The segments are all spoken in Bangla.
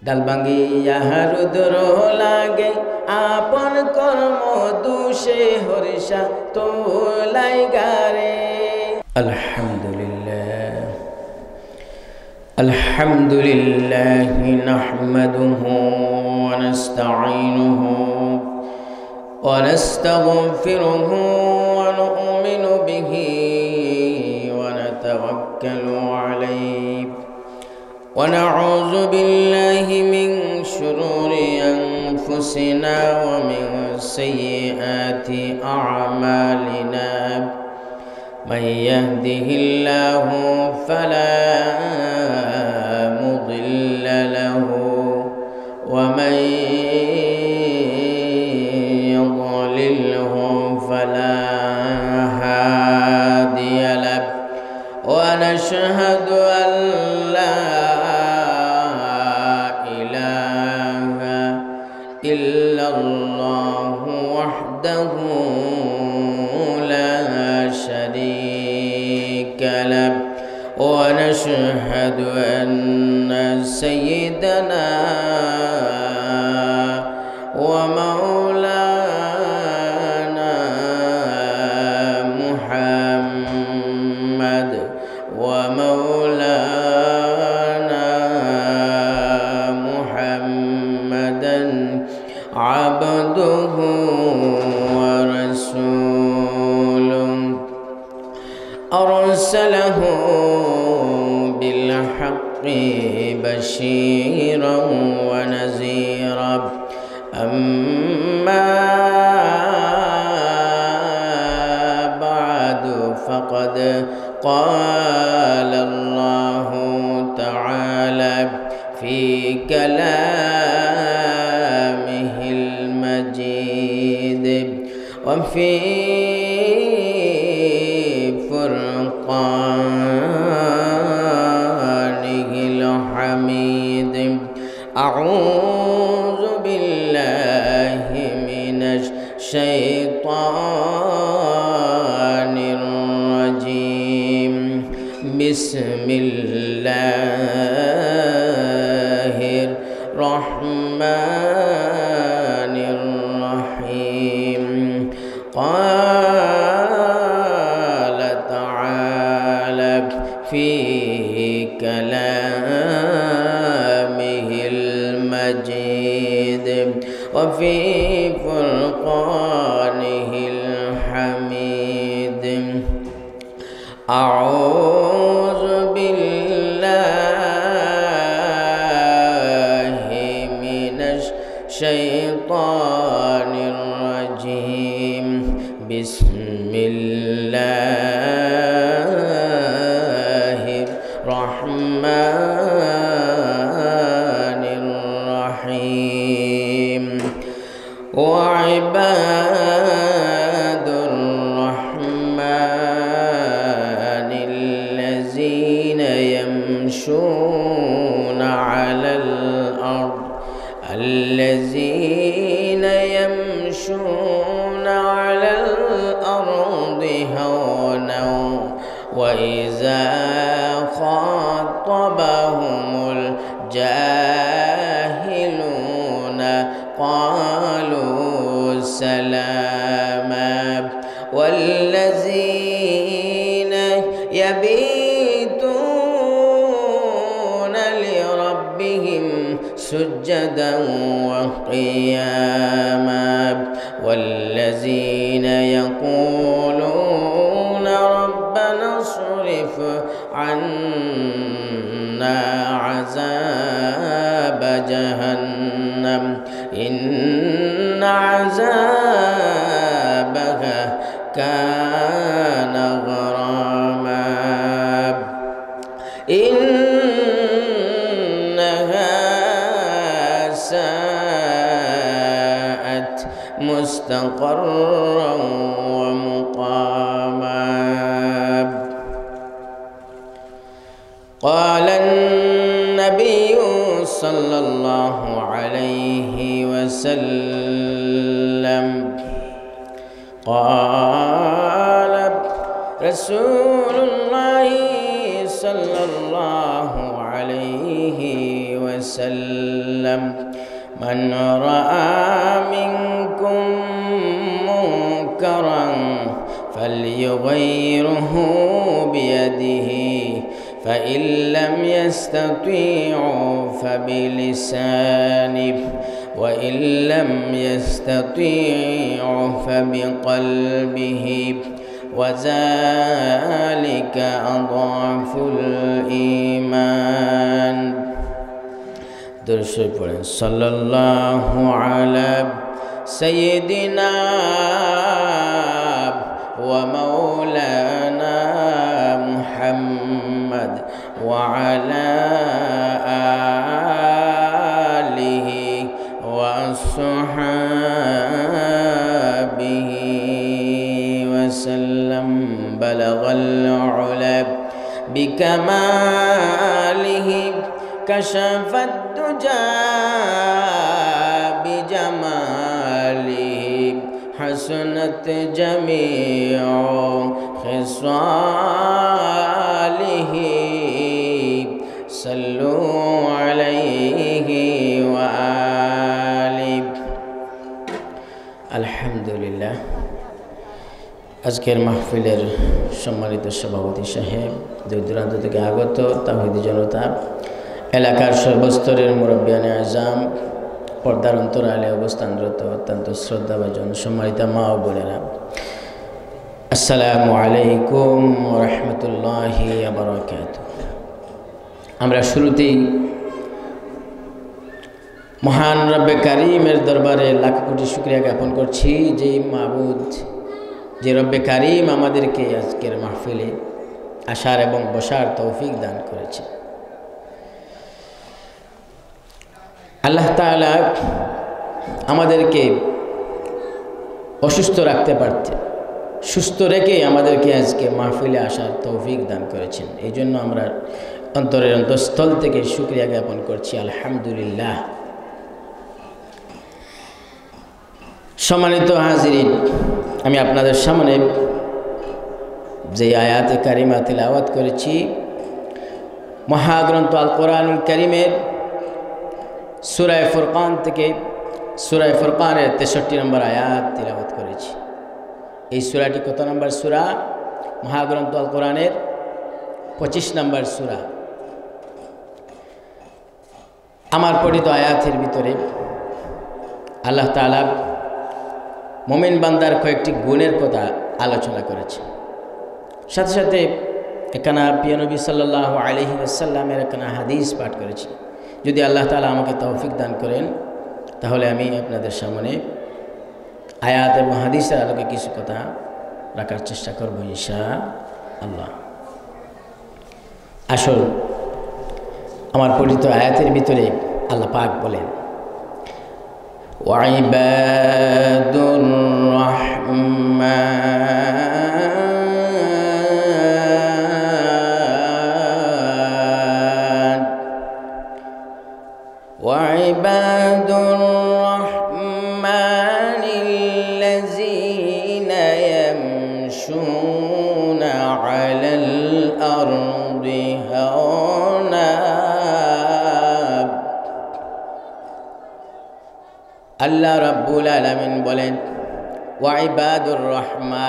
ডাল ভাঙ্গিয়া রুদ্র লাগে আপন কর্ম দুষে হরিষা তোলাই গারে। আলহামদুলিল্লাহ আলহামদুলিল্লাহি নাহমাদুহু ওয়া নাস্তাঈনুহু ওয়া নাস্তাগফিরুহু ওয়া নু'মিনু বিহি ওয়া নাতাওয়াক্কালু আলাইহি ওয়া নাউযু বিল্লাহি মিন শুরুরি আনফুসিনা ওয়া মিন সাইয়্যাতি আ'মালিনা। من يهده الله فلا مضل له ومن يضلله فلا هادي له ونشهد أن لا إله إلا الله وحده له ونشهد أن سيدنا ومولانا محمد محمدا عبده ورسوله أرسله بالحق بشيرا ونذيرا. أما بعد فقد قال الله تعالى في كلامه المجيد وفي فرقانه الحميد. أعوذ بالله من الشيطان الرجيم. بسم الله الرحمن الرحيم. قال تعالى في كلامه المجيد وفي فرقانه الحميد. أعوذ بالله من الشيطان الرجيم. بسم الله الرحمن الرحيم. وعباد الرحمن الذين يمشون على الأرض هونا وإذا خاطبهم الجاهلون قالوا سلاما. والذين يبيتون لربهم سجدا وقياما. والذين يقولون ربنا اصرف عنا عذاب جهنم إن عذابها كان غراما. إنها ساءت مستقرا ومقاما. قال النبي صلى الله عليه وسلم قال رسول الله صلى الله عليه عليه وسلم من رأى منكم منكرا فليغيره بيده فإن لم يستطيعوا فبلسانه وإن لم يستطيعوا فبقلبه وذلك أضعف الإيمان. درشد পড়েন সাল্লাল্লাহু আলা সাইয়্যিদিনা ওয়া মাওলানা মুহাম্মদ ওয়া আলা আলিহি ওয়া আসহাবিহি ওয়া সাল্লাম। বালাগাল উলা বিকামালিহি কাশাফাদ দুজা বিজামালিহি حسنت جميع خصاله صلوا عليه وآله। আলহামদুলিল্লাহ। আজকের মাহফিলের সম্মানিত সভাপতি সাহেব, দূর দূরান্ত থেকে আগত তাওহীদি জনতা, এলাকার সর্বস্তরের মুরব্বিয়ানে আজম, পর্দার অন্তরালে অবস্থানরত অত্যন্ত শ্রদ্ধাভাজন সম্মানিত মা ও বোনেরা, আসসালামু আলাইকুম ওয়া রাহমাতুল্লাহি ওয়া বারাকাতুহু। আমরা শুরুতেই মহান রব্বে কারিমের দরবারে লাখ কোটি শুকরিয়া জ্ঞাপন করছি, যে মাবুদ, যে রব্বে কারিম আমাদেরকে আজকের মাহফিলে আসার এবং বসার তৌফিক দান করেছে। আল্লাহ তাআলা আমাদেরকে অসুস্থ রাখতে পারতেন, সুস্থ রেখে আমাদেরকে আজকে মাহফিলে আসার তৌফিক দান করেছেন। এই জন্য আমরা অন্তরের অন্তঃস্থল থেকে শুকরিয়া জ্ঞাপন করছি, আলহামদুলিল্লাহ। সম্মানিত হাজিরিন, আমি আপনাদের সামনে যে আয়াতে কারিমা তিলাওয়াত করেছি, মহাগ্রন্থ আল কোরআনুল কারীমের সূরা ফুরকান থেকে সূরা ফুরকানের 63 নম্বর আয়াত তিলাওয়াত করেছি। এই সূরাটি কত নম্বর সূরা? মহাগ্রন্থ আল কোরআনের 25 নম্বর সূরা। আমার পঠিত আয়াতের ভিতরে আল্লাহ তাআলা মুমিন বান্দার কয়েকটি গুণের কথা আলোচনা করেছে। সাথে সাথে এখানে প্রিয় নবী সাল্লাল্লাহু আলাইহি ওয়াসাল্লামের এখানে হাদিস পাঠ করেছি। যদি আল্লাহ তাআলা আমাকে তৌফিক দান করেন, তাহলে আমি আপনাদের সামনে আয়াত এবং হাদিসের আলোকে কিছু কথা রাখার চেষ্টা করব ইনশাআল্লাহ। আসল আমার পঠিত আয়াতের ভিতরে আল্লাহ পাক বলেন, ওয়াইবাদুর রহমান ওয়াইবাদুর রহমানিল্লাযীনা ইয়ামশুনা আলাল আরদি হাওনা। আল্লাহ রাব্বুল আলামিন বলেন, ওয়াইবাদুর রহমান,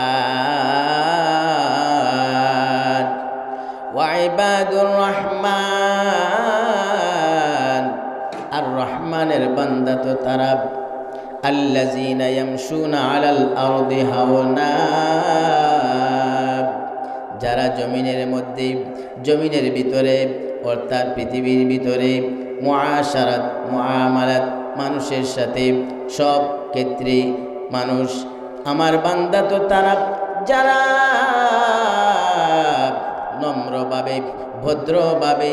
ওয়াইবাদুর রহমান, আর রহমানের বান্দা তো তারা, আল্লাযীনা ইয়ামশুনা আলাল আরদি হাওনা, যারা জমিনের মধ্যে, জমিনের ভিতরে অর্থাৎ পৃথিবীর ভিতরে মুআশারাত, মুআমালাত, মানুষের সাথে সব ক্ষেত্রে মানুষ আমার বান্দা তো তারা যারা নম্রভাবে, ভদ্রভাবে,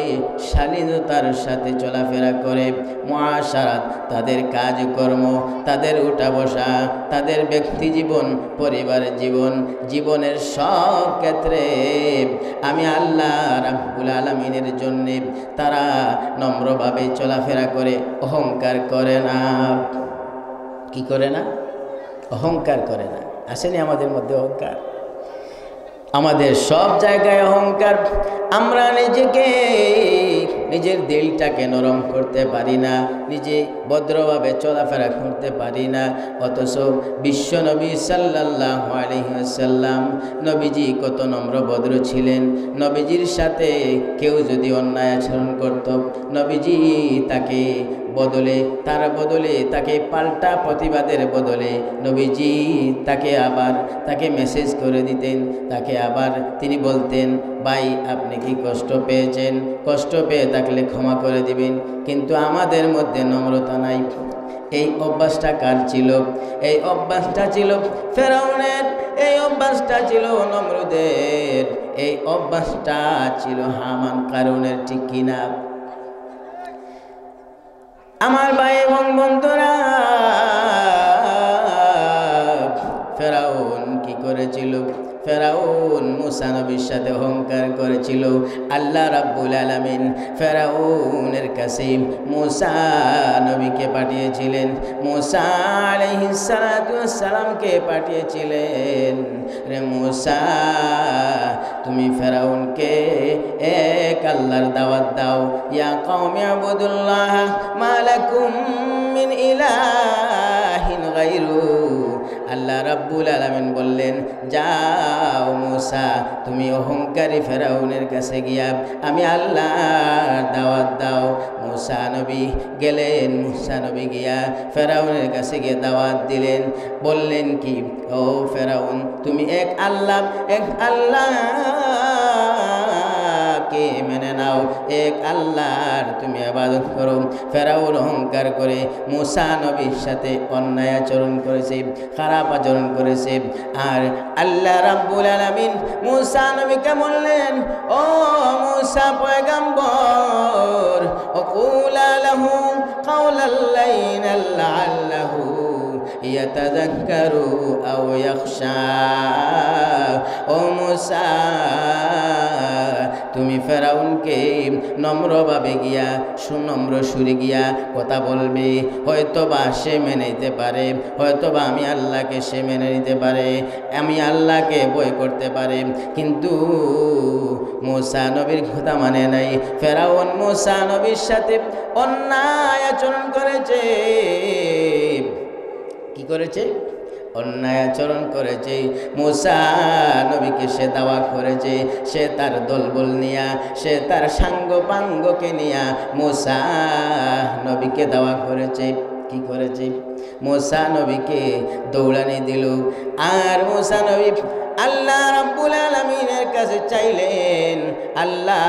শালীনতার সাথে চলাফেরা করে, মুআশারাত, তাদের কাজকর্ম, তাদের উঠা বসা, তাদের ব্যক্তি জীবন, পরিবার জীবন, জীবনের সব ক্ষেত্রে আমি আল্লাহ রাব্বুল আলামিনের জন্যে তারা নম্রভাবে চলাফেরা করে, অহংকার করে না। কি করে না? অহংকার করে না। আসেনি আমাদের মধ্যে অহংকার? আমাদের সব জায়গায় অহংকার। আমরা নিজেকে নিজের দিলটাকে নরম করতে পারি না, নিজে ভদ্রভাবে চলাফেরা করতে পারি না। অথচ বিশ্ব নবী সাল্লাল্লাহু আলাইহি ওয়াসাল্লাম নবীজি কত নম্র ভদ্র ছিলেন। নবীজির সাথে কেউ যদি অন্যায় আচরণ করত, নবীজি তার বদলে তাকে পাল্টা প্রতিবাদের বদলে নবীজি তাকে মেসেজ করে দিতেন। তাকে আবার তিনি বলতেন, ভাই আপনি কি কষ্ট পেয়েছেন? কষ্ট পেয়ে থাকলে ক্ষমা করে দিবেন। কিন্তু আমাদের মধ্যে নম্রতা নাই। এই অভ্যাসটা কার ছিল? এই অভ্যাসটা ছিল ফেরাউনের, এই অভ্যাসটা ছিল নমরুদের, এই অভ্যাসটা ছিল হামান কারুনের। ঠিক কিনা আমার ভাই এবং বন্ধুরা? ফেরাউন কি করেছিল? ফেরাউন মূসা নবীর সাথে অহংকার করেছিল। আল্লাহ রাব্বুল আলামিন ফেরাউনের কাছে মূসা নবীকে পাঠিয়েছিলেন, মূসা আলাইহিস সালাতু ওয়াস সালামকে পাঠিয়েছিলেন। রে মূসা, তুমি ফেরাউনকে এক আল্লাহর দাওয়াত দাও। ইয়া কওমি আবুদুল্লাহ মা লাকুম মিন ইলাহিন গায়রু। আল্লাহ রাব্বুল আলামিন বললেন, যাও মূসা, তুমি অহংকারী ফেরাউনের কাছে গিয়া আমি আল্লাহর দাওয়াত দাও। মূসা নবী গেলেন, মূসা নবী গিয়া ফেরাউনের কাছে গিয়ে দাওয়াত দিলেন। বললেন কি, ও ফেরাউন, তুমি এক আল্লাহকে মেনে নাও, এক আল্লাহর তুমি ইবাদত করো। ফেরাউন অহংকার করে মূসা নবীর সাথে অন্যায় আচরণ করেছে, খারাপ আচরণ করেছে। আর আল্লাহ রাব্বুল আলামিন মূসা নবীকে বললেন, ও মূসা পয়গম্বর, ওকুলা লাহু কাওলাল লাইনাল লাআল্লাহু ইয়াতাযাক্কারু আও ইয়াখশা। ও মূসা, তুমি ফেরাউনকে নম্রভাবে গিয়া সুনম্র সুরে গিয়া কথা বলবে। হয়তোবা সে মেনে নিতে পারে, হয়তোবা আমি আল্লাহকে সে মেনে নিতে পারে, আমি আল্লাহকে ভয় করতে পারে। কিন্তু মূসা নবীর কথা মানে নাই। ফেরাউন মূসা নবীর সাথে অন্যায় আচরণ করেছে। কি করেছে? অন্যায় আচরণ করেছে। মূসা নবীকে সে দাওয়া করেছে, সে তার দলবল নিয়া, সে তার সাঙ্গ পাঙ্গকে নিয়া মূসা নবীকে দাওয়া করেছে। কি করেছে? মূসা নবীকে দৌড়ানি দিল। আর মূসা নবী আল্লাহ রাব্বুল আলামিনের কাছে চাইলেন, আল্লাহ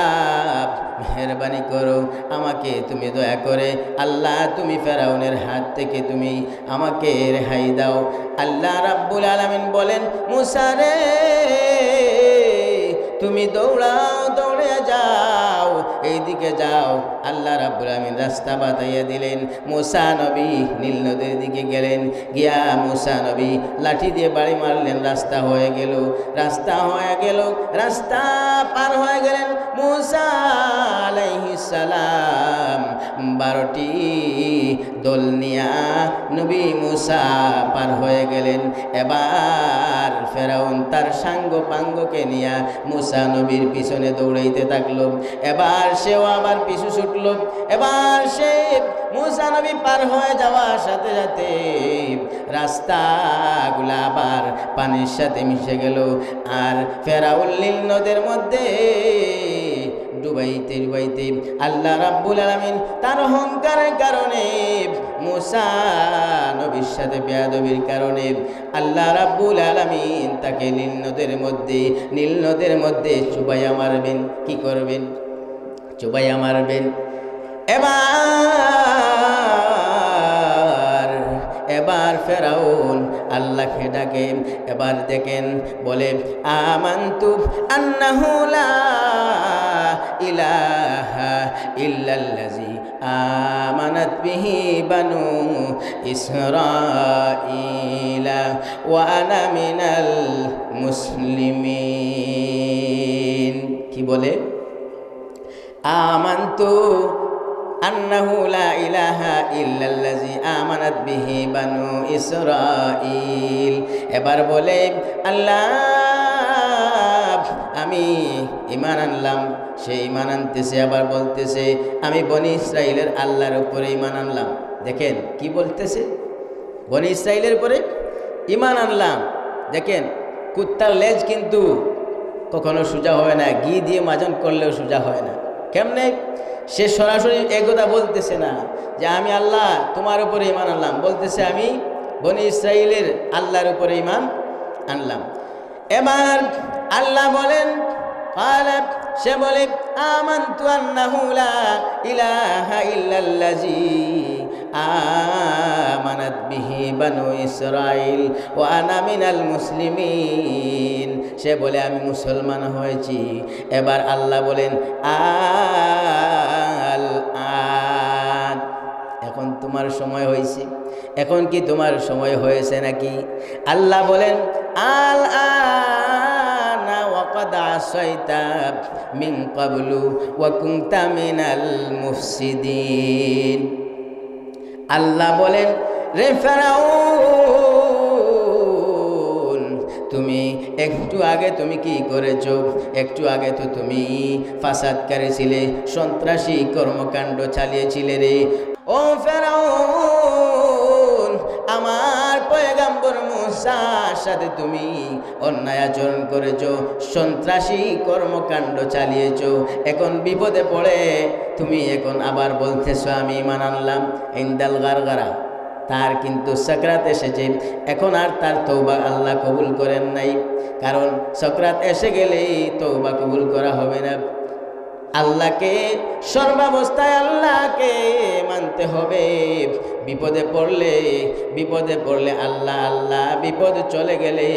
মেহেরবানি করো, আমাকে তুমি দয়া করে আল্লাহ তুমি ফেরাউনের হাত থেকে তুমি আমাকে রেহাই দাও। আল্লাহ রাব্বুল আলামিন বলেন, মূসা রে, তুমি দৌড়ে যাও, এইদিকে যাও। আল্লাহ রাব্বুল আলামিন রাস্তা বাতাইয়া দিলেন। মূসা নবী নীল নদীর দিকে গেলেন। গিয়া মূসা নবী লাঠি দিয়ে বাড়ি মারলেন। রাস্তা হয়ে গেল, রাস্তা পার হয়ে গেলেন মূসা আলাইহিস সালাম। 12টি দল নিয়া নবী মূসা পার হয়ে গেলেন। এবার ফেরাউন তার সাঙ্গ পাঙ্গকে নিয়া মূসা নবীর পিছনে দৌড়াইতে থাকলো। এবার সেও আবার পিছু ছুটল। এবার সে মূসা নবী পার হয়ে যাওয়ার সাথে সাথে রাস্তাগুলা আবার পানির সাথে মিশে গেল। আর ফেরাউন নীল নদের মধ্যে ডুবাইতে ডুবাইতে আল্লাহ রাব্বুল আলামিন তার অহংকারের কারণে, মূসা নবীর সাথে বেয়াদবির কারণে আল্লাহ রাব্বুল আলামিন তাকে নীল নদের মধ্যে চুবাইয়া মারবেন। কি করবেন? চুবাইয়া মারবেন। এবার ফেরাউন আল্লাহকে ডাকে। এবার দেখেন, বলে আমানতু আন্নাহু লা ইলাহা ইল্লাল্লাযী আমানাত বিহি বানু ইসরাঈলা ওয়া আনা মিনাল মুসলিমিন। কি বলে? আমানতু আন্নাহু লা ইলাহা ইল্লাল্লাযী আমানাত বিহি বানু ইসরাঈল। এবার বলে আল্লাহ আমি ঈমান আনলাম। সে ঈমান আনতেছে, আবার বলতেছে আমি বনি ইসরাইলের আল্লাহর উপরে ঈমান আনলাম। দেখেন কি বলতেছে, বনি ইসরাইলের উপরে ঈমান আনলাম। দেখেন কুত্তার লেজ কিন্তু কখনো সোজা হয় না, ঘি দিয়ে মাজন করলেও সোজা হয় না। কেমনে? সে সরাসরি একথা বলতেছে না যে আমি আল্লাহ তোমার উপরে ঈমান আনলাম, বলতেছে আমি বনি ইসরাইলের আল্লাহর উপরে ঈমান আনলাম। এবার আল্লাহ বলেন সে বলে আমানতু আন্নাহু লা ইলাহা ইল্লাল্লাযী আমানাত বিহি বানু ইসরাইল ওয়া আনা মিনাল মুসলিমিন। সে বলে আমি মুসলমান হয়েছি। এবার আল্লাহ বলেন আল আন, এখন তোমার সময় হয়েছে। এখন কি তোমার সময় হয়েছে নাকি? আল্লাহ বলেন আল আনা ওয়া ক্বাদ আসাইতা মিন ক্বাবলু ওয়া কুনতা মিনাল মুফসিদিন। আল্লাহ বলেন রে ফেরাউন, তুমি একটু আগে তুমি কি করেছো? একটু আগে তো তুমি ফাসাদকারী ছিলে, সন্ত্রাসী কর্মকাণ্ড চালিয়েছিলে রে। ও ফেরাউন, আমার পয়গম্বর মূসার সাথে তুমি অন্যায় আচরণ করেছো, সন্ত্রাসী কর্মকাণ্ড চালিয়েছো। এখন বিপদে পড়ে তুমি এখন আবার বলতেছো আমি ঈমান আনলাম। ইনদাল গারগারা, তার কিন্তু সাকরাত এসেছে। এখন আর তার তওবা আল্লাহ কবুল করেন নাই, কারণ সাকরাত এসে গেলেই তওবা কবুল করা হবে না। আল্লাহকে সর্বাবস্থায় আল্লাহকে মানতে হবে। বিপদে পড়লে আল্লাহ আল্লাহ, বিপদ চলে গেলে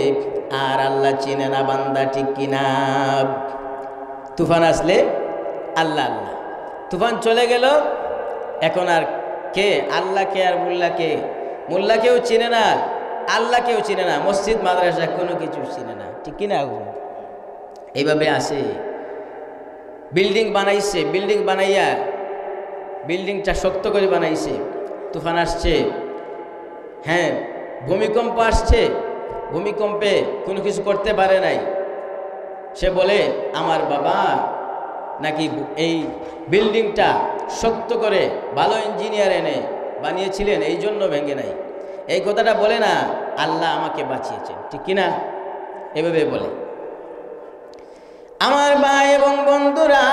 আর আল্লাহ চিনে না বান্দা, ঠিক কিনা? তুফান আসলে আল্লাহ আল্লাহ, তুফান চলে গেল, এখন আর কে? আল্লাহকে আর মোল্লাকে? মোল্লাকেও চিনে না, আল্লাহকেও চিনে না, মসজিদ মাদ্রাসা কোনো কিছু চিনে না, ঠিক কিনা? এইভাবে আসে। বিল্ডিং বানাইছে, বিল্ডিং বানাইয়া বিল্ডিংটা শক্ত করে বানাইছে, তুফান আসছে, হ্যাঁ ভূমিকম্প আসছে, ভূমিকম্পে কোনো কিছু করতে পারে নাই। সে বলে আমার বাবা নাকি এই বিল্ডিংটা শক্ত করে ভালো ইঞ্জিনিয়ার এনে বানিয়েছিলেন, এই জন্য ভেঙে নাই। এই কথাটা বলে না, আল্লাহ আমাকে বাঁচিয়েছেন, ঠিক কিনা? এভাবে বলে। আমার ভাই এবং বন্ধুরা,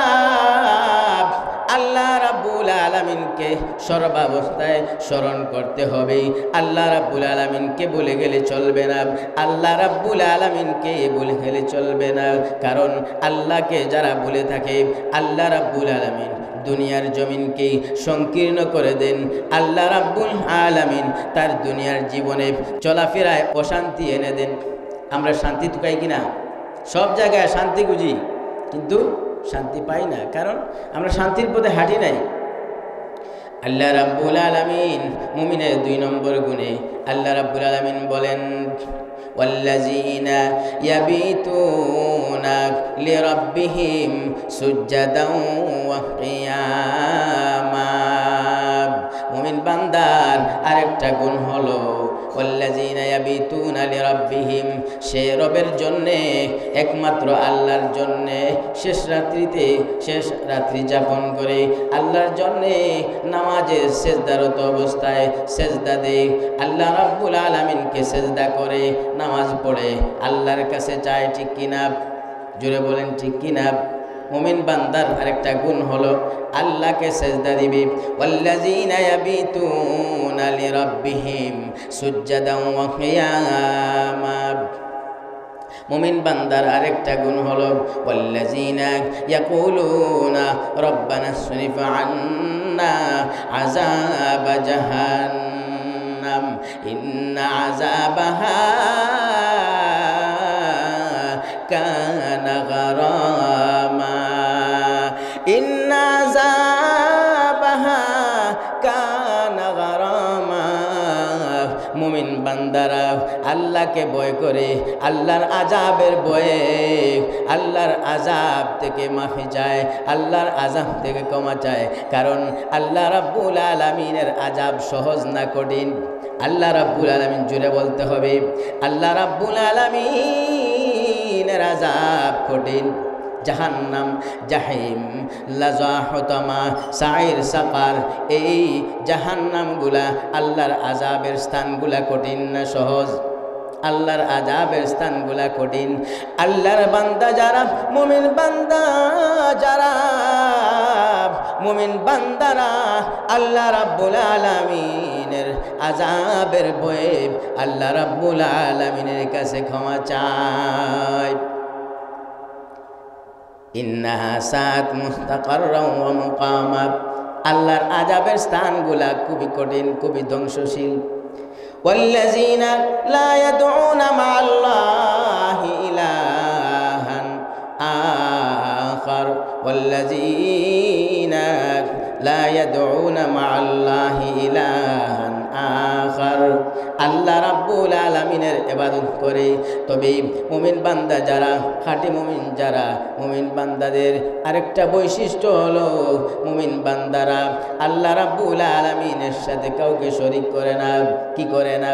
আল্লাহ রাব্বুল আলামিনকে সর্বাবস্থায় স্মরণ করতে হবে। আল্লাহ রাব্বুল আলামিনকে ভুলে গেলে চলবে না, আল্লাহ রাব্বুল আলামিনকে ভুলে গেলে চলবে না। কারণ আল্লাহকে যারা ভুলে থাকে, আল্লাহ রাব্বুল আলামিন দুনিয়ার জমিনকে সংকীর্ণ করে দেন। আল্লাহ রাব্বুল আলামিন তার দুনিয়ার জীবনে চলাফেরায় অশান্তি এনে দেন। আমরা শান্তি তুকাই কিনা? সব জায়গায় শান্তি খুঁজি, কিন্তু শান্তি পাই না, কারণ আমরা শান্তির পথে হাঁটি নাই। আল্লাহ রাব্বুল আলামিন মুমিনের 2 নম্বর গুণে আল্লাহ রাব্বুল আলামিন বলেন ওয়াল্লাযীনা ইয়াবিতুনা লিরাব্বিহিম সুজদান ওয়া কিয়ামা। মুমিন বান্দার আরেকটা গুণ হলো ওয়াল্লাযীনা ইয়াবিতুনা লিরাব্বিহিম, সে রবের জন্যে, একমাত্র আল্লাহর জন্যে শেষ রাত্রি যাপন করে, আল্লাহর জন্যে নামাজে সেজদারত অবস্থায় সেজদা দেয়, আল্লাহ রাব্বুল আলামিনকে সেজদা করে নামাজ পড়ে আল্লাহর কাছে চায়, ঠিক কিনা? জোরে বলেন ঠিক কিনা? মুমিন বান্দার আরেকটা গুণ হলো আল্লাহকে সেজদা দিবে। ওয়াল্লাযীনা ইয়াবিতুনা লিরাব্বিহিম সুজদান ওয়া কিয়ামা। মুমিন বান্দার আরেকটা গুণ হলো ওয়াল্লাযীনা ইয়াকুলুনা রব্বানা সরিফ আন্না আযাব জাহান্নাম ইন্না আযাবাহা কানা গারামা। ইন্না আযাবাহা কানা গারামা। মুমিন বান্দারা আল্লাহকে ভয় করে, আল্লাহর আযাবের ভয়ে আল্লাহর আযাব থেকে মাফি চায়, আল্লাহর আযাব থেকে ক্ষমা চায়। কারণ আল্লাহ রাব্বুল আলামিনের আযাব সহজ না কঠিন? আল্লাহ রাব্বুল আলামিন জুড়ে বলতে হবে, আল্লাহ রাব্বুল আলামিন মুমিনের আযাব কঠিন। জাহান্নাম, জাহিম, লাযা, হুতামা, সাইর, সাকার, এই জাহান্নামগুলা আল্লাহর আযাবের স্থানগুলা কঠিন না সহজ? আল্লাহর আযাবের স্থানগুলা কঠিন। আল্লাহর বান্দা যারা, মুমিন বান্দা যারা, মুমিন বান্দারা আল্লাহ রাব্বুল আলামিনের আযাবের ভয়ে আল্লাহ রাব্বুল আলামিনের কাছে ক্ষমা চায়। ইন্নাহা সাআত মুস্তাকাররাও ওয়া মুকামা। আল্লাহর আযাবের স্থানগুলা খুবই কঠিন, খুবই ধ্বংসশীল। ওয়াল্লাযীনা লা ইয়াদউনা মা'আল্লাহি ইলাহান আখার, ওয়াল্লাযীনা লা ইয়াদউনা মা'আল্লাহি ইলাহান আখার। আল্লাহ রাব্বুল আলামিনের ইবাদত করে, তবে মুমিন বান্দা যারা, খাঁটি মুমিন যারা, মুমিন বান্দাদের আরেকটা বৈশিষ্ট্য হলো মুমিন বান্দারা আল্লাহ রাব্বুল আলামিনের সাথে কাউকে শরীক করে না। কি করে না?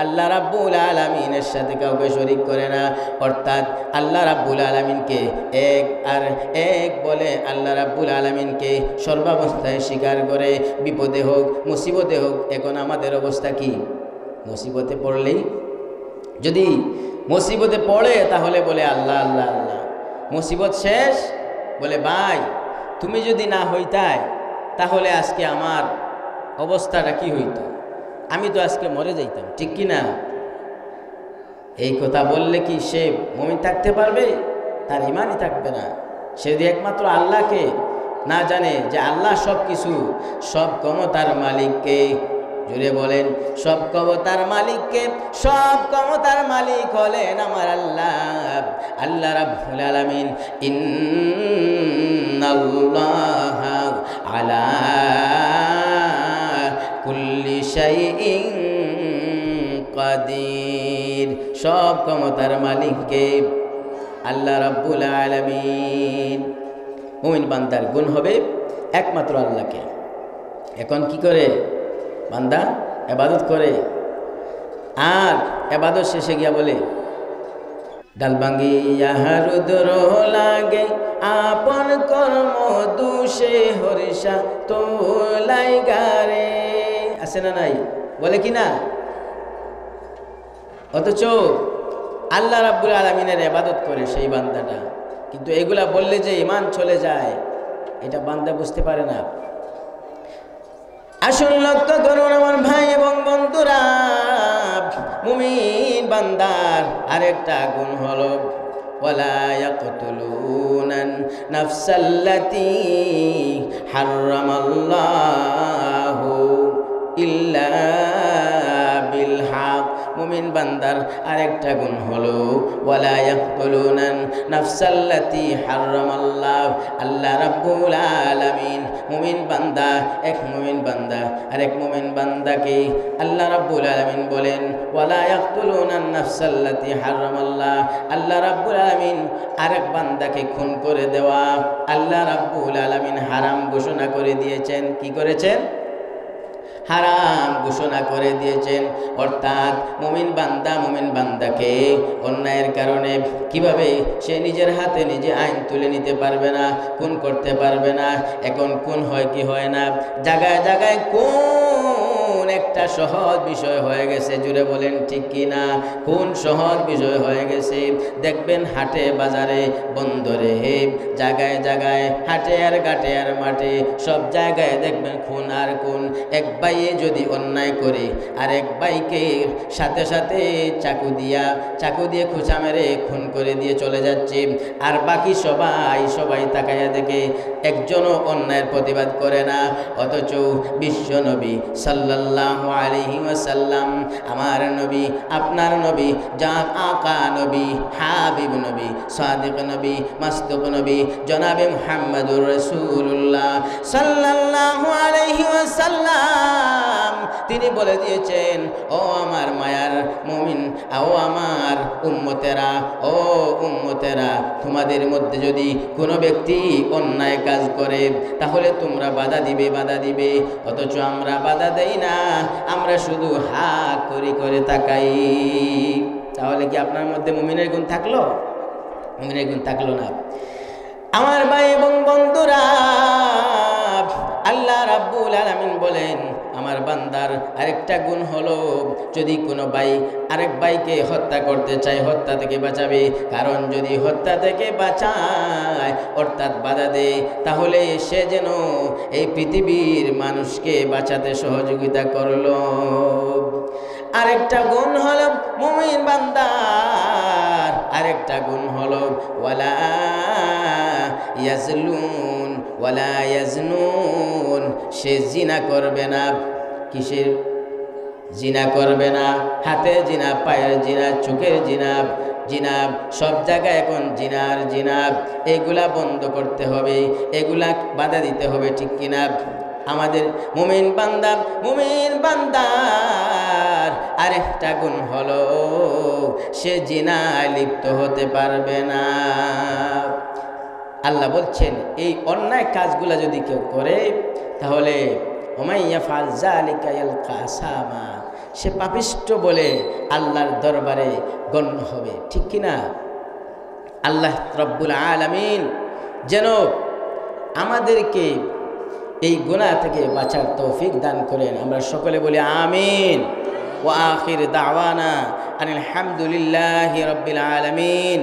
আল্লাহ রাব্বুল আলামিনের সাথে কাউকে শরীক করে না। অর্থাৎ আল্লাহ রাব্বুল আলামিনকে এক আর এক বলে আল্লাহ রাব্বুল আলামিনকে সর্বাবস্থায় স্বীকার করে। বিপদে হোক, মুসিবতে হোক। এখন আমাদের অবস্থা কি? মুসিবতে পড়লেই, যদি মুসিবতে পড়ে তাহলে বলে আল্লাহ আল্লাহ আল্লাহ। মুসিবত শেষ, বলে ভাই তুমি যদি না হইতাই তাহলে আজকে আমার অবস্থাটা কি হইতো? আমি তো আজকে মরে যাইতাম, ঠিক কি না? এই কথা বললে কি সে মুমিন থাকতে পারবে? তার ঈমানই থাকবে না। সে যদি একমাত্র আল্লাহকে না জানে যে আল্লাহ সব কিছু, সব ক্ষমতার মালিককে, জুড়ে বলেন সব ক্ষমতার মালিককে, সব ক্ষমতার মালিক হলেন আমার আল্লাহ, আল্লাহ রাব্বুল আলামিন। ইন্নাল্লাহা আলা কুল্লি শাইইন কাদির। সব ক্ষমতার মালিককে আল্লাহ রাব্বুল আলামিন। মুমিন বান্দার গুণ হবে একমাত্র আল্লাহকে। এখন কি করে বান্দা ইবাদত করে, আর ইবাদত শেষে গিয়া বলে ডাল ভাঙ্গিয়া রুদ্র লাগে আপন কর্ম দুষে হরিষা তোলাই গারে। আছে না নাই? বলে কি না? অথচ আল্লাহ রাব্বুল আলামিনের ইবাদত করে সেই বান্দাটা, কিন্তু এগুলা বললে যে ঈমান চলে যায় এটা বান্দা বুঝতে পারে না। আসল লক্ষ্য করুন আমার ভাই এবং বন্ধুরা, মুমিন বান্দার আরেকটা গুণ হলো ওয়ালা ইয়াকতুলুনান নাফসাল্লাতী হারামাল্লাহু ইল্লা বিল হক। মুমিন বান্দার আরেকটা গুণ হলো ওয়ালা ইয়াকতুলুনান নাফসাল্লাতী হারামাল্লাহ। আল্লাহ রাব্বুল আলামিন মুমিন বান্দা, এক মুমিন বান্দা আরেক মুমিন বান্দাকে আল্লাহ রাব্বুল আলামিন বলেন ওয়ালা ইয়াকতুলুনান নাফসাল্লাতী হারামাল্লাহ। আল্লাহ রাব্বুল আলামিন আরেক বান্দাকে খুন করে দেওয়া আল্লাহ রাব্বুল আলামিন হারাম ঘোষণা করে দিয়েছেন। কি করেছেন? হারাম ঘোষণা করে দিয়েছেন। অর্থাৎ মুমিন বান্দা মুমিন বান্দাকে অন্যায়ের কারণে কিভাবে সে নিজের হাতে নিজে আইন তুলে নিতে পারবে না, খুন করতে পারবে না। এখন খুন হয় কি হয় না? জায়গায় জায়গায় খুন একটা সহজ বিষয় হয়ে গেছে, জুড়ে বলেন ঠিক কি না? খুন সহজ বিষয় হয়ে গেছে। দেখবেন হাটে বাজারে বন্দরে জায়গায় জায়গায় হাটে আর ঘাটে আর মাঠে সব জায়গায় দেখবেন খুন আর খুন। এক ভাইয়ে যদি অন্যায় করে আরেক ভাইকে সাথে সাথে চাকু দিয়ে খোঁচা মেরে খুন করে দিয়ে চলে যাচ্ছে, আর বাকি সবাই তাকাইয়া দেখে, একজনও অন্যায়ের প্রতিবাদ করে না। অথচ বিশ্ব নবী সাল্লাল্লাহু আলাইহি ওয়াসাল্লাম, আমার নবী, আপনার নবী, জান আকা নবী, হাবিব নবী, সাদিক নবী, মাসদুক নবী, জনাবে মুহাম্মদুর রাসূলুল্লাহ সাল্লাল্লাহু আলাইহি ওয়াসাল্লাম, তিনি বলে দিয়েছেন, ও আমার মায়ার মুমিন, ও আমার উম্মতেরা, ও উম্মতেরা, তোমাদের মধ্যে যদি কোনো ব্যক্তি অন্যায় কাজ করে তাহলে তোমরা বাধা দিবে। অথচ আমরা বাধা দেই না, আমরা শুধু হাত করে তাকাই। তাহলে কি আপনার মধ্যে মুমিনের গুণ থাকলো? মুমিনের গুণ থাকলো না। আমার ভাই এবং বন্ধুরা, আল্লাহ রাব্বুল আলামিন বলেন আমার বান্দার আরেকটা গুণ হলো, যদি কোনো ভাই আরেক ভাইকে হত্যা করতে চায় হত্যা থেকে বাঁচাবে। কারণ যদি হত্যা থেকে বাঁচায় অর্থাৎ বাধা দেয়, তাহলে সে যেন এই পৃথিবীর মানুষকে বাঁচাতে সহযোগিতা করলো। আরেকটা গুণ হলো মুমিন বান্দার, আরেকটা গুণ হলো ওয়ালা ইয়াজলুন ওয়ালা ইয়াজনুন, সে জিনা করবে না। কিসের জিনা করবে না? হাতে জিনা, পায়ের জিনা, চোখের জিনা, জিনা সব জায়গায় এখন জিনার জিনা। এগুলা বন্ধ করতে হবে, এগুলা বাধা দিতে হবে, ঠিক কিনা? আমাদের মুমিন বান্দার আরেকটা গুণ হলো সে জিনায় লিপ্ত হতে পারবে না। আল্লাহ বলছেন এই অন্যায় কাজগুলা যদি কেউ করে তাহলে ওমাইয়াফাল যালিকা ইয়ালকা আসামা, সে পাপিষ্ঠ বলে আল্লাহর দরবারে গণ্য হবে, ঠিক কিনা? আল্লাহ রব্বুল আলামিন যেন আমাদেরকে এই গুনাহ থেকে বাঁচার তৌফিক দান করেন। আমরা সকলে বলি আমিন। ওয়া আখির দাওয়ানা আনিল হামদুলিল্লাহি রাব্বিল আলামিন।